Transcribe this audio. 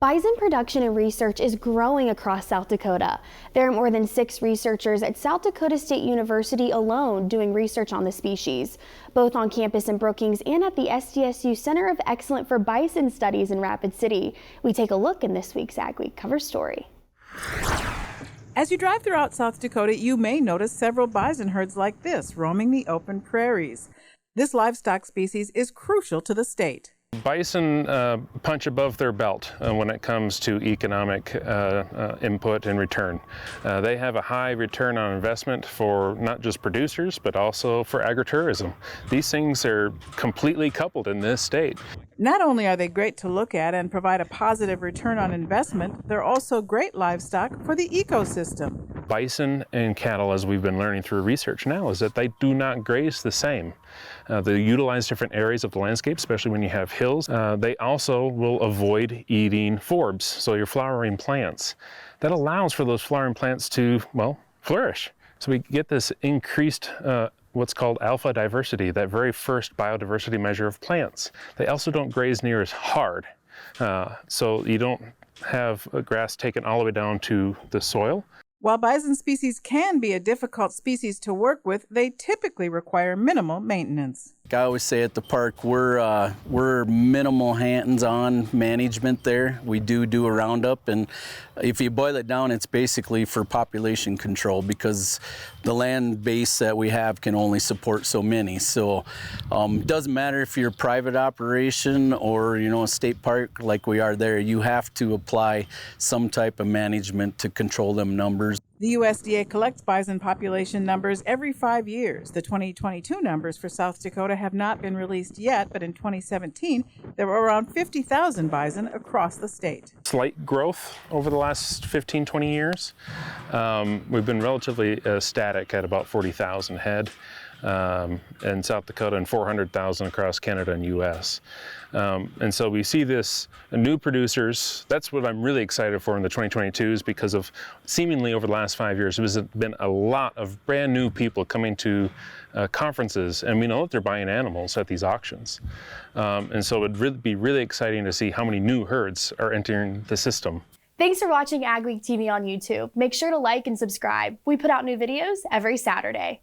Bison production and research is growing across South Dakota. There are more than 6 researchers at South Dakota State University alone doing research on the species, both on campus in Brookings and at the SDSU Center of Excellence for Bison Studies in Rapid City. We take a look in this week's Agweek cover story. As you drive throughout South Dakota, you may notice several bison herds like this roaming the open prairies. This livestock species is crucial to the state. Bison punch above their belt when it comes to economic input and return. They have a high return on investment for not just producers, but also for agritourism. These things are completely coupled in this state. Not only are they great to look at and provide a positive return on investment, they're also great livestock for the ecosystem. Bison and cattle, as we've been learning through research now, is that they do not graze the same. They utilize different areas of the landscape, especially when you have hills. They also will avoid eating forbs, so your flowering plants. That allows for those flowering plants to, well, flourish. So we get this increased what's called alpha diversity, that very first biodiversity measure of plants. They also don't graze near as hard, so you don't have grass taken all the way down to the soil. While bison species can be a difficult species to work with, they typically require minimal maintenance. I always say at the park, we're minimal hands-on management there. We do a roundup, and if you boil it down, it's basically for population control because the land base that we have can only support so many. So it doesn't matter if you're a private operation or a state park like we are there. You have to apply some type of management to control them numbers. The USDA collects bison population numbers every 5 years. The 2022 numbers for South Dakota have not been released yet, but in 2017, there were around 50,000 bison across the state. Slight growth over the last 15, 20 years. We've been relatively static at about 40,000 head in South Dakota and 400,000 across Canada and US. And so we see this new producers. That's what I'm really excited for in the 2022s because of seemingly over the last 5 years, there's been a lot of brand new people coming to conferences, and we know that they're buying animals at these auctions. And so it would be really exciting to see how many new herds are entering the system. Thanks for watching AgweekTV on YouTube. Make sure to like and subscribe. We put out new videos every Saturday.